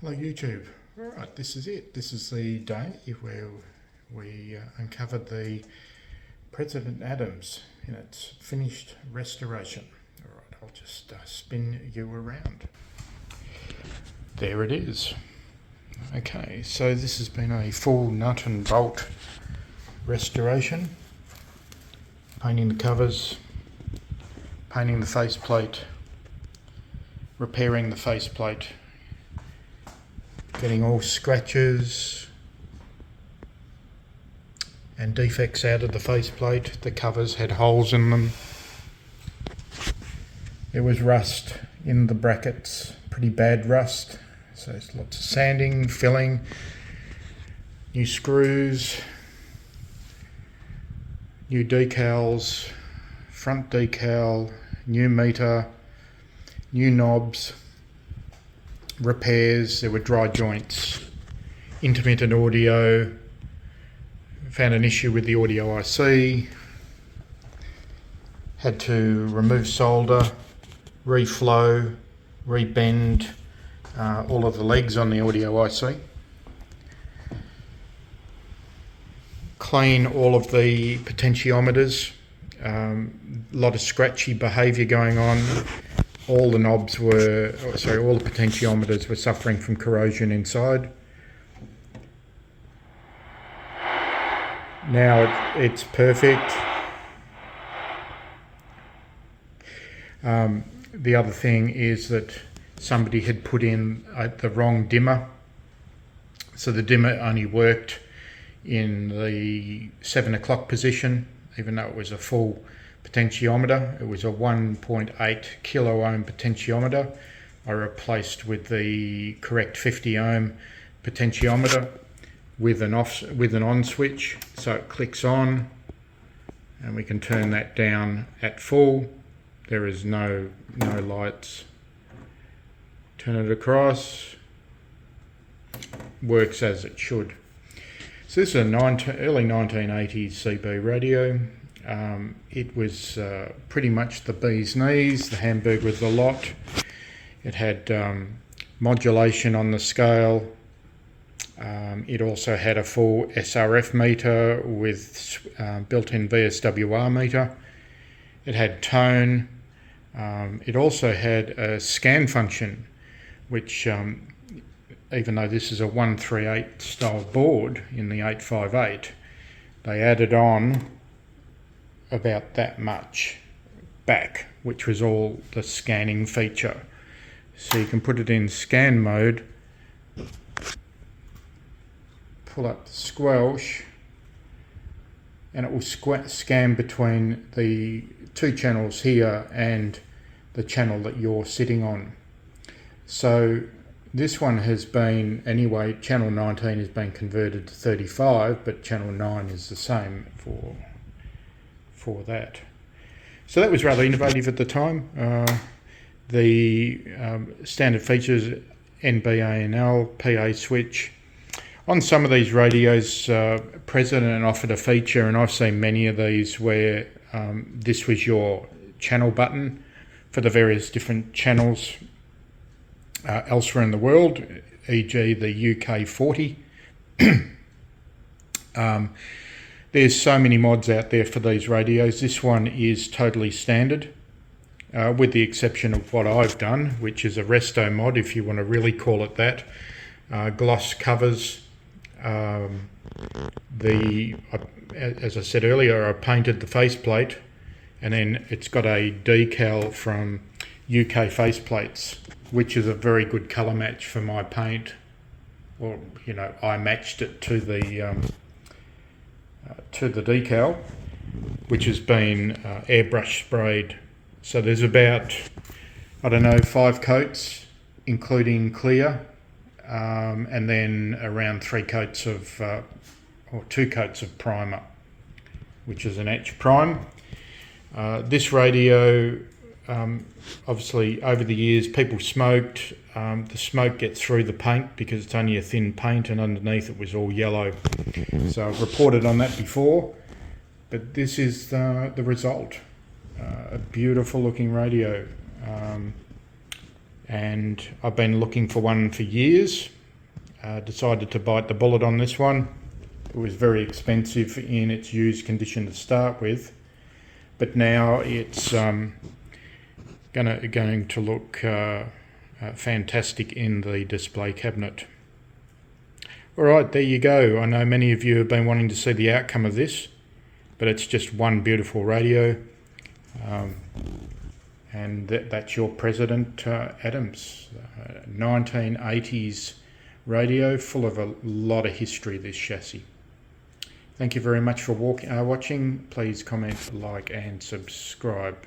Hello YouTube. Alright, this is it. This is the day where we uncovered the President Adams in its finished restoration. Alright, I'll just spin you around. There it is. Okay, so this has been a full nut and bolt restoration. Painting the covers, painting the faceplate, repairing the faceplate, getting all scratches and defects out of the faceplate. The covers had holes in them. There was rust in the brackets, pretty bad rust. So there's lots of sanding, filling, new screws, new decals, front decal, new meter, new knobs, repairs. There were dry joints, intermittent audio, found an issue with the audio IC, had to remove solder, reflow, rebend all of the legs on the audio IC, clean all of the potentiometers, a lot of scratchy behaviour going on. All the knobs were, all the potentiometers were suffering from corrosion inside. Now it's perfect. The other thing is that somebody had put in the wrong dimmer. So the dimmer only worked in the 7 o'clock position, even though it was a full potentiometer. It was a 1.8 kilo ohm potentiometer. I replaced with the correct 50 ohm potentiometer with an on switch, so it clicks on, and we can turn that down at full. There is no lights. Turn it across. Works as it should. So this is an early 1980s CB radio. It was pretty much the bee's knees. The Hamburg was the lot. It had modulation on the scale. It also had a full SRF meter with built-in VSWR meter. It had tone. It also had a scan function, which even though this is a 138 style board in the 858, they added on about that much back, which was all the scanning feature. So you can put it in scan mode, pull up the squelch, and it will scan between the two channels here and the channel that you're sitting on. So this one has been, anyway, channel 19 has been converted to 35, but channel 9 is the same for that. So that was rather innovative at the time. The standard features, NBANL, PA switch. On some of these radios, President offered a feature, and I've seen many of these where this was your channel button for the various different channels elsewhere in the world, e.g. the UK 40. There's so many mods out there for these radios. This one is totally standard, with the exception of what I've done, which is a resto mod, if you want to really call it that. Gloss covers. As I said earlier, I painted the faceplate, and then it's got a decal from UK faceplates, which is a very good colour match for my paint. Or, you know, I matched it to the decal, which has been airbrush sprayed. So there's about, I don't know, 5 coats, including clear, and then around 3 coats of, or 2 coats of primer, which is an etch prime. This radio, obviously over the years people smoked. The smoke gets through the paint because it's only a thin paint, and underneath it was all yellow. So I've reported on that before, but this is the result. A beautiful looking radio. and I've been looking for one for years. Decided to bite the bullet on this one. It was very expensive in its used condition to start with, but now it's going to look fantastic in the display cabinet. Alright, there you go. I know many of you have been wanting to see the outcome of this, but it's just one beautiful radio. And that's your President Adams, 1980s radio, full of a lot of history, this chassis. Thank you very much for watching. Please comment, like and subscribe.